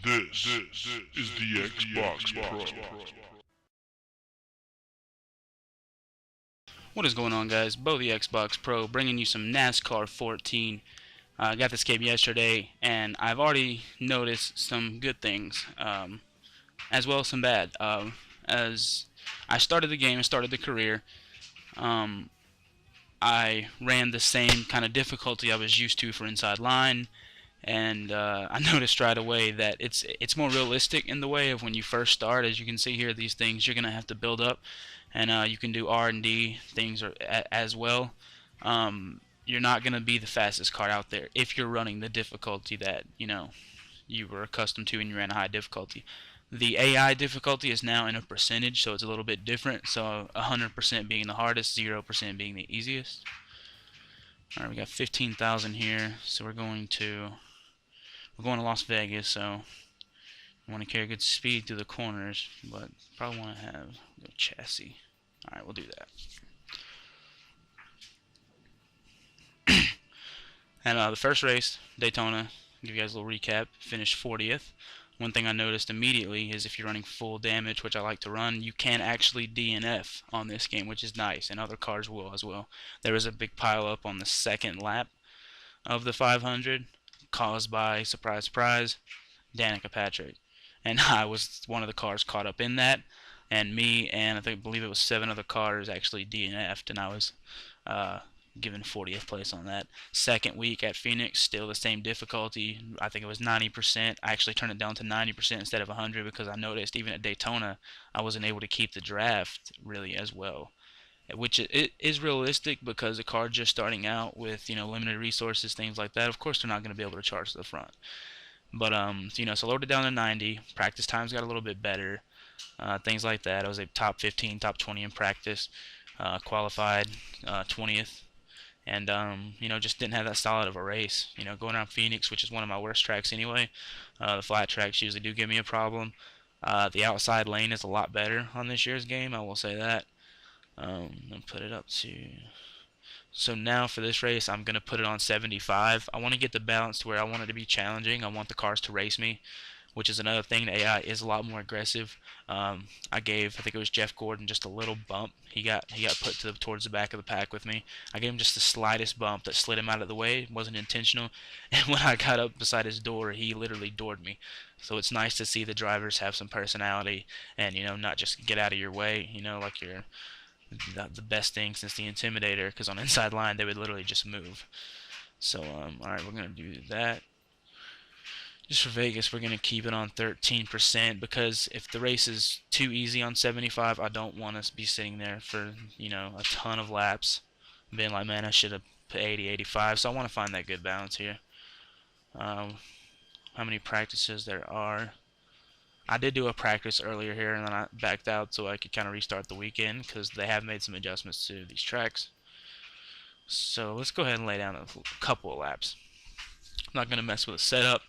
This is the Xbox Pro. What is going on, guys? Bo the Xbox Pro bringing you some NASCAR 14. I got this game yesterday, and I've already noticed some good things, as well as some bad. As I started the game and started the career, um, I ran the same kind of difficulty I was used to for inside line, and I noticed right away that it's more realistic in the way of when you first start. As you can see here, these things you're gonna have to build up, and you can do R&D things as well. You're not gonna be the fastest car out there if you're running the difficulty that you were accustomed to and you ran a high difficulty. The AI difficulty is now in a percentage, so it's a little bit different. So 100% being the hardest, 0% being the easiest. All right, we got 15,000 here, so we're going to Las Vegas, so I want to carry good speed through the corners, but probably want to have a chassis. All right, we'll do that. And the first race, Daytona, give you guys a little recap, finished 40th. One thing I noticed immediately is if you're running full damage, which I like to run, you can actually DNF on this game, which is nice, and other cars will as well. There was a big pile up on the second lap of the 500 caused by, surprise, surprise, Danica Patrick. And I was one of the cars caught up in that, and me and I believe it was 7 other cars actually DNF'd, and I was given 40th place on that. Second week at Phoenix, still the same difficulty. I think it was 90%. I actually turned it down to 90% instead of 100 because I noticed even at Daytona I wasn't able to keep the draft really as well, which it is realistic because the car just starting out with limited resources, things like that. Of course, they're not going to be able to charge to the front. But so lowered it down to 90. Practice times got a little bit better, things like that. I was a top 15, top 20 in practice, qualified 20th, and just didn't have that solid of a race. Going around Phoenix, which is one of my worst tracks anyway. The flat tracks usually do give me a problem. The outside lane is a lot better on this year's game, I will say that. I'll put it up to. So now for this race, I'm going to put it on 75. I want to get the balance to where I want it to be challenging. I want the cars to race me, which is another thing. The AI is a lot more aggressive. I think it was Jeff Gordon, just a little bump. He got put towards the back of the pack with me. I gave him just the slightest bump that slid him out of the way. It wasn't intentional. And when I got up beside his door, he literally doored me. So it's nice to see the drivers have some personality and not just get out of your way. Like you're the best thing since the Intimidator, because on inside line they would literally just move. So alright, we're gonna do that. Just for Vegas, we're gonna keep it on 13% because if the race is too easy on 75, I don't want us to be sitting there for a ton of laps, being like, man, I should have put 80, 85. So I want to find that good balance here. How many practices there are? I did do a practice earlier here, and then I backed out so I could kind of restart the weekend because they have made some adjustments to these tracks. So let's go ahead and lay down a couple of laps. I'm not going to mess with the setup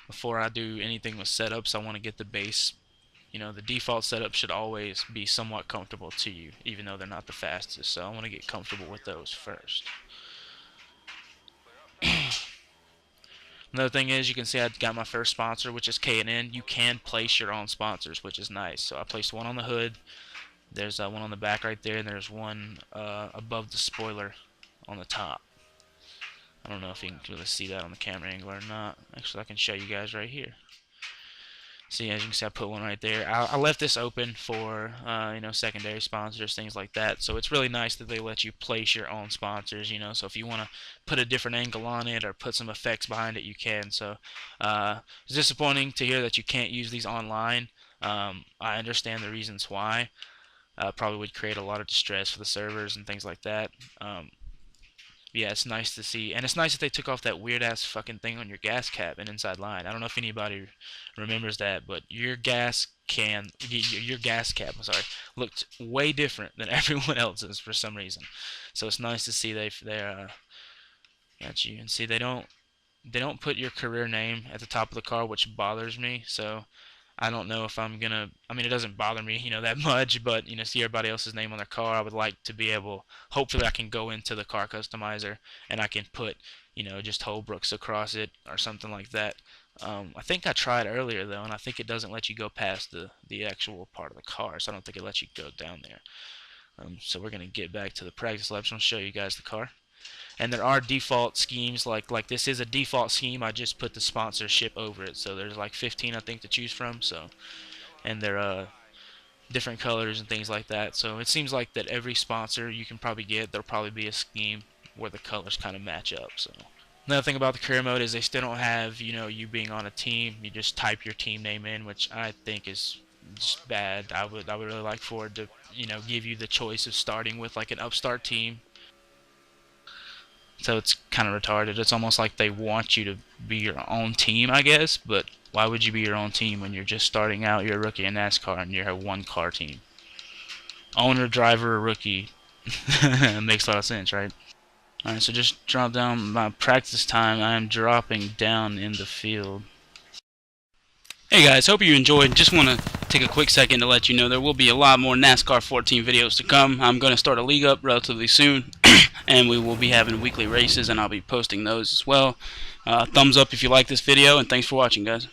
before I do anything with setups. I want to get the base. The default setup should always be somewhat comfortable to you, even though they're not the fastest. So I want to get comfortable with those first. Another thing is, you can see I got my first sponsor, which is K&N. You can place your own sponsors, which is nice. So I placed one on the hood. There's one on the back right there, and there's one above the spoiler on the top. I don't know if you can really see that on the camera angle or not. Actually, I can show you guys right here. See, as you can see, I put one right there. I left this open for secondary sponsors, things like that. So it's really nice that they let you place your own sponsors. So if you want to put a different angle on it or put some effects behind it, you can. So it's disappointing to hear that you can't use these online. I understand the reasons why. Probably would create a lot of distress for the servers and things like that. Yeah, it's nice to see, and it's nice that they took off that weird ass fucking thing on your gas cap and inside line. I don't know if anybody remembers that, but your gas cap, I'm sorry, looked way different than everyone else's for some reason. So it's nice to see they're got you, and see they don't put your career name at the top of the car, which bothers me. So I don't know if I'm gonna. I mean, it doesn't bother me, that much. But see everybody else's name on their car. I would like to be able. Hopefully, I can go into the car customizer and I can put, just Holbrooks across it or something like that. I think I tried earlier though, and I think it doesn't let you go past the actual part of the car, so I don't think it lets you go down there. So we're gonna get back to the practice lab. So I'll show you guys the car. And there are default schemes, like this is a default scheme. I just put the sponsorship over it, so there's like 15 I think to choose from. So, and they're different colors and things like that. So it seems like that every sponsor you can probably get, there'll probably be a scheme where the colors kind of match up. So another thing about the career mode is they still don't have, you being on a team. You just type your team name in, which I think is just bad. I would really like for it to, give you the choice of starting with like an upstart team. So it's kind of retarded. It's almost like they want you to be your own team, I guess, but why would you be your own team when you're just starting out? You're a rookie in NASCAR and you're a one-car team. Owner, driver, rookie. Makes a lot of sense, right? Alright, so just drop down my practice time. I am dropping down in the field. Hey guys, hope you enjoyed. Just want to take a quick second to let you know there will be a lot more NASCAR 14 videos to come. I'm going to start a league up relatively soon, and we will be having weekly races, and I'll be posting those as well. Thumbs up if you like this video, and thanks for watching, guys.